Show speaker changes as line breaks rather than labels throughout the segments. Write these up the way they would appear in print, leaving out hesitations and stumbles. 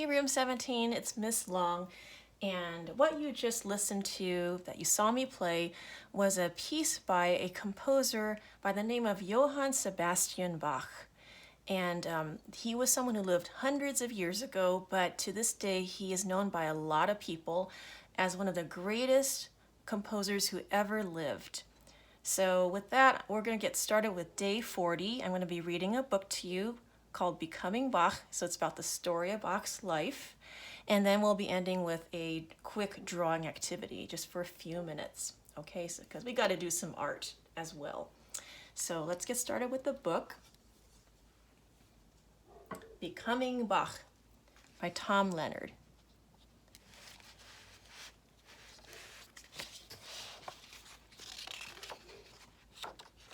Room 17, it's Miss Long, and what you just listened to that you saw me play was a piece by a composer by the name of Johann Sebastian Bach. And he was someone who lived hundreds of years ago, but to this day he is known by a lot of people as one of the greatest composers who ever lived. So with that, we're going to get started with day 40. I'm going to be reading a book to you called Becoming Bach. So it's about the story of Bach's life. And then we'll be ending with a quick drawing activity just for a few minutes. Okay, so because we got to do some art as well. So let's get started with the book. Becoming Bach by Tom Leonard.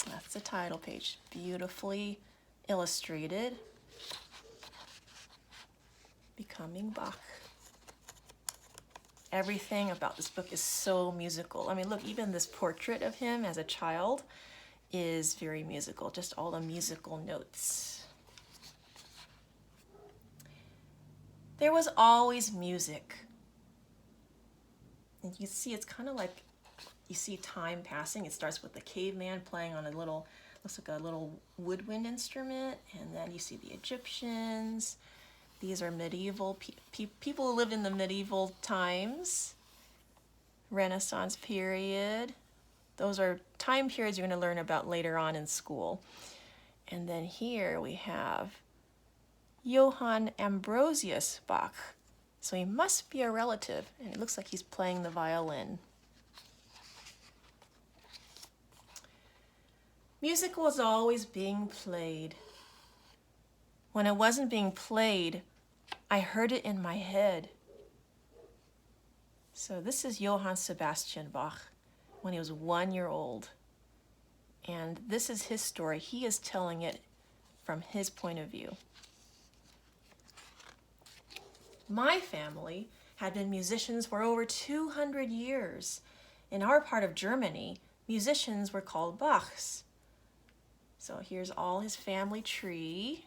That's the title page, beautifully illustrated. Becoming Bach. Everything about this book is so musical. I mean, look, even this portrait of him as a child is very musical, just all the musical notes. There was always music. And you see, it's kind of like, you see time passing. It starts with the caveman playing on a little, looks like a little woodwind instrument, and then you see the Egyptians. These are medieval people who lived in the medieval times, Renaissance period. Those are time periods you're going to learn about later on in school. And then here we have Johann Ambrosius Bach. So he must be a relative, and it looks like he's playing the violin. Music was always being played. When it wasn't being played, I heard it in my head. So this is Johann Sebastian Bach when he was 1 year old. And this is his story. He is telling it from his point of view. My family had been musicians for over 200 years. In our part of Germany, musicians were called Bachs. So here's all his family tree.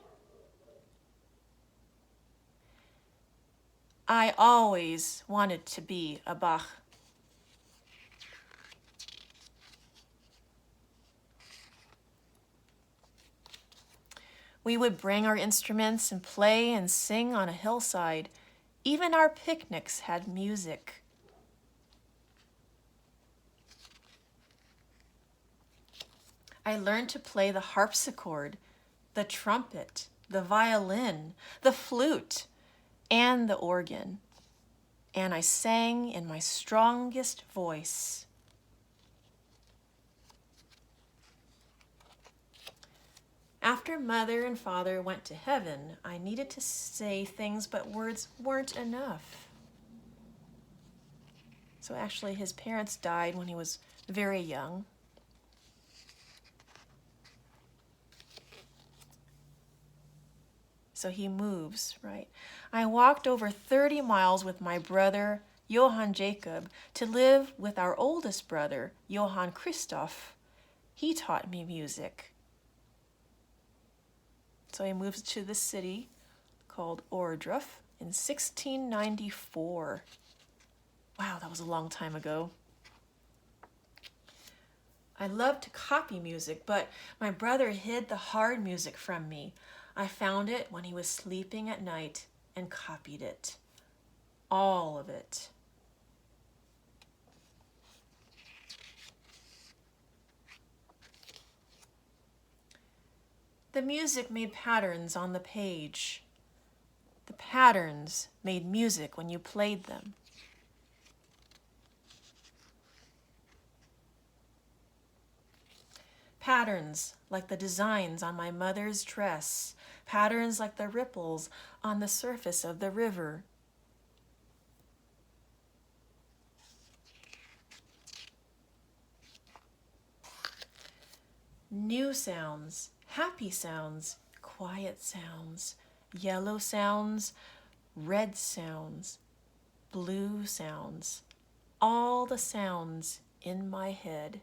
I always wanted to be a Bach. We would bring our instruments and play and sing on a hillside. Even our picnics had music. I learned to play the harpsichord, the trumpet, the violin, the flute, and the organ. And I sang in my strongest voice. After Mother and Father went to heaven, I needed to say things, but words weren't enough. So actually, his parents died when he was very young. So he moves, right? I walked over 30 miles with my brother, Johann Jacob, to live with our oldest brother, Johann Christoph. He taught me music. So he moves to this city called Ohrdruf in 1694. Wow, that was a long time ago. I loved to copy music, but my brother hid the hard music from me. I found it when he was sleeping at night and copied it. All of it. The music made patterns on the page. The patterns made music when you played them. Patterns like the designs on my mother's dress, patterns like the ripples on the surface of the river. New sounds, happy sounds, quiet sounds, yellow sounds, red sounds, blue sounds, all the sounds in my head.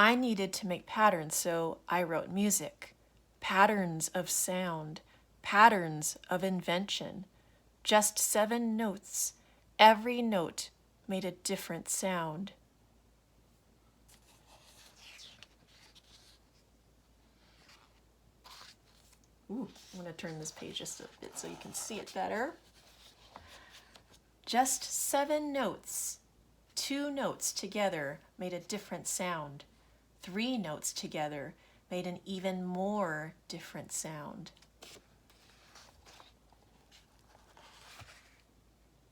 I needed to make patterns, so I wrote music. Patterns of sound, patterns of invention. Just 7 notes. Every note made a different sound. Ooh, I'm going to turn this page just a bit so you can see it better. Just 7 notes. 2 notes together made a different sound. 3 notes together made an even more different sound.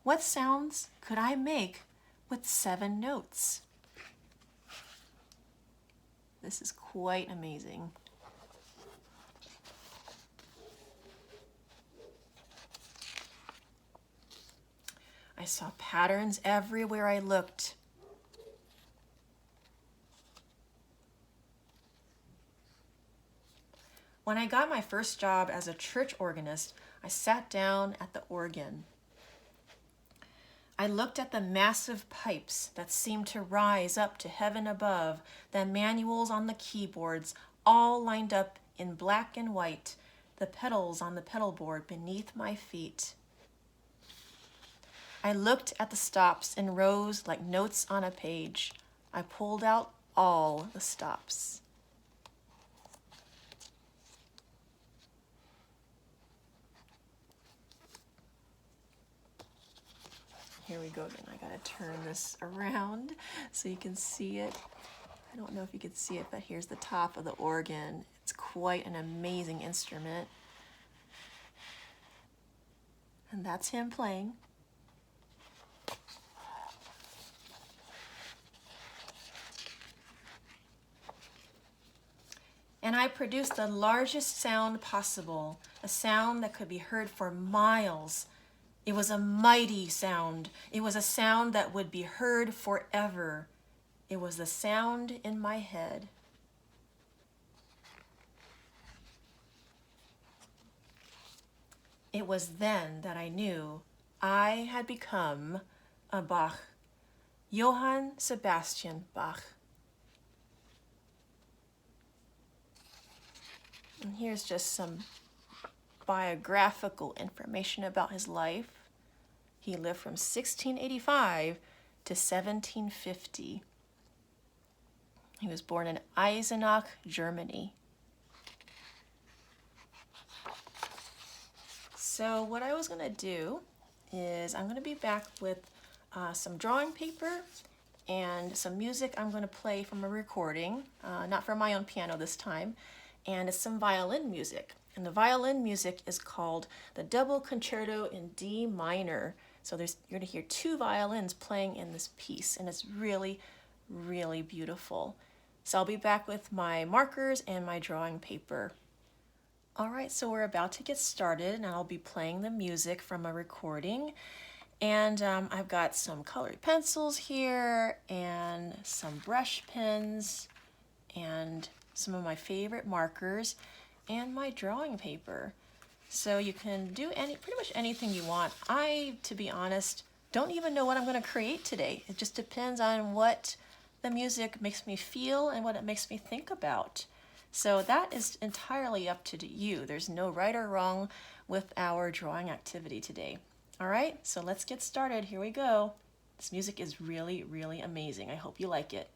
What sounds could I make with 7 notes? This is quite amazing. I saw patterns everywhere I looked. When I got my first job as a church organist, I sat down at the organ. I looked at the massive pipes that seemed to rise up to heaven above, the manuals on the keyboards, all lined up in black and white, the pedals on the pedal board beneath my feet. I looked at the stops in rows like notes on a page. I pulled out all the stops. Here we go again. I gotta turn this around so you can see it. I don't know if you can see it, but here's the top of the organ. It's quite an amazing instrument. And that's him playing. And I produced the largest sound possible, a sound that could be heard for miles. It was a mighty sound. It was a sound that would be heard forever. It was the sound in my head. It was then that I knew I had become a Bach, Johann Sebastian Bach. And here's just some biographical information about his life. He lived from 1685 to 1750. He was born in Eisenach, Germany. So what I was going to do is I'm going to be back with some drawing paper and some music I'm going to play from a recording, not from my own piano this time, and it's some violin music. And the violin music is called the Double Concerto in D minor. So you're going to hear 2 violins playing in this piece, and it's really, really beautiful. So I'll be back with my markers and my drawing paper. All right, so we're about to get started, and I'll be playing the music from a recording. And I've got some colored pencils here, and some brush pens, and some of my favorite markers, and my drawing paper. So you can do pretty much anything you want. I, to be honest, don't even know what I'm going to create today. It just depends on what the music makes me feel and what it makes me think about. So that is entirely up to you. There's no right or wrong with our drawing activity today. All right, so let's get started. Here we go. This music is really, really amazing. I hope you like it.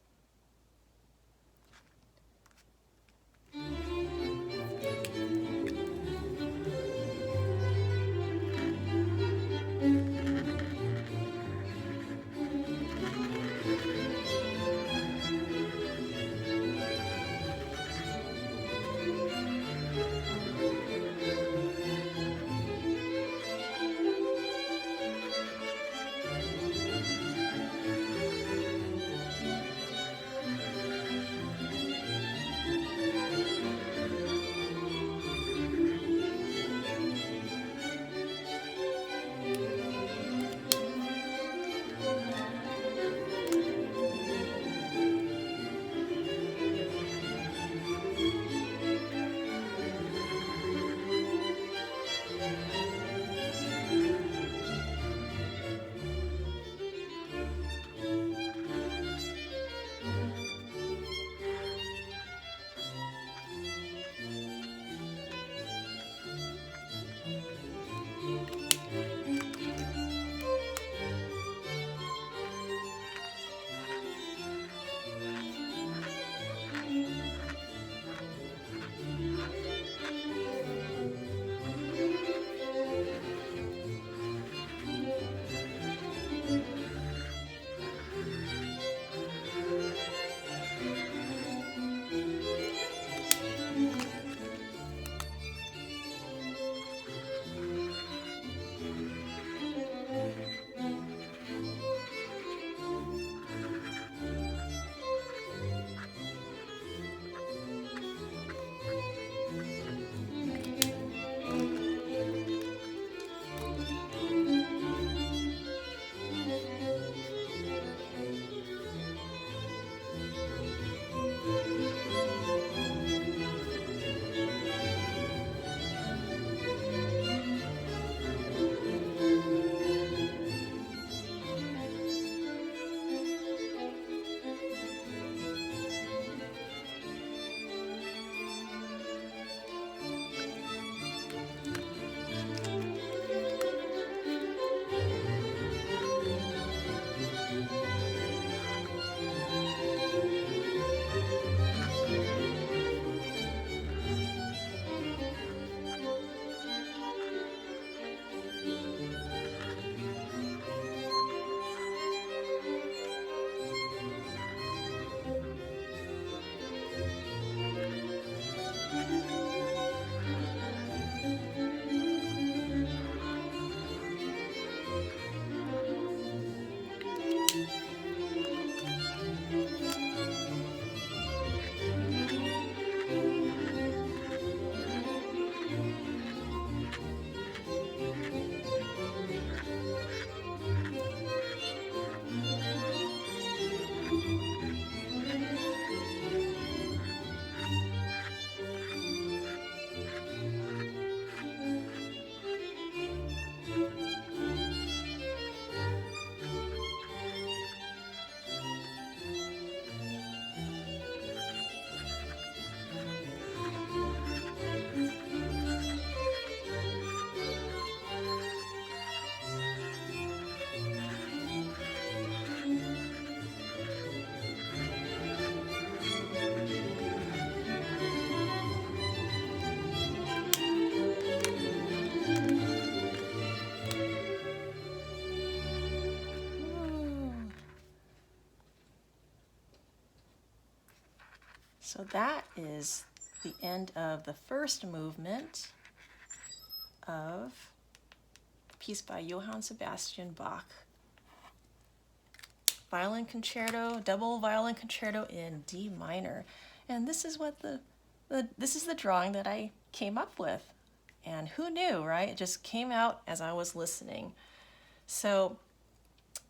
So that is the end of the first movement of the piece by Johann Sebastian Bach. Violin Concerto, double violin concerto in D minor. And this is what this is the drawing that I came up with. And who knew, right? It just came out as I was listening. So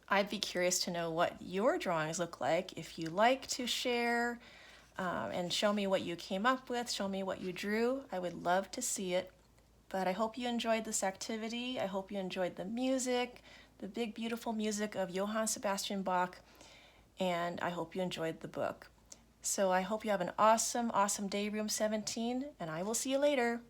I'd be curious to know what your drawings look like. If you like to share and show me what you came up with, show me what you drew, I would love to see it. But I hope you enjoyed this activity. I hope you enjoyed the music, the big, beautiful music of Johann Sebastian Bach, and I hope you enjoyed the book. So I hope you have an awesome, awesome day, Room 17, and I will see you later.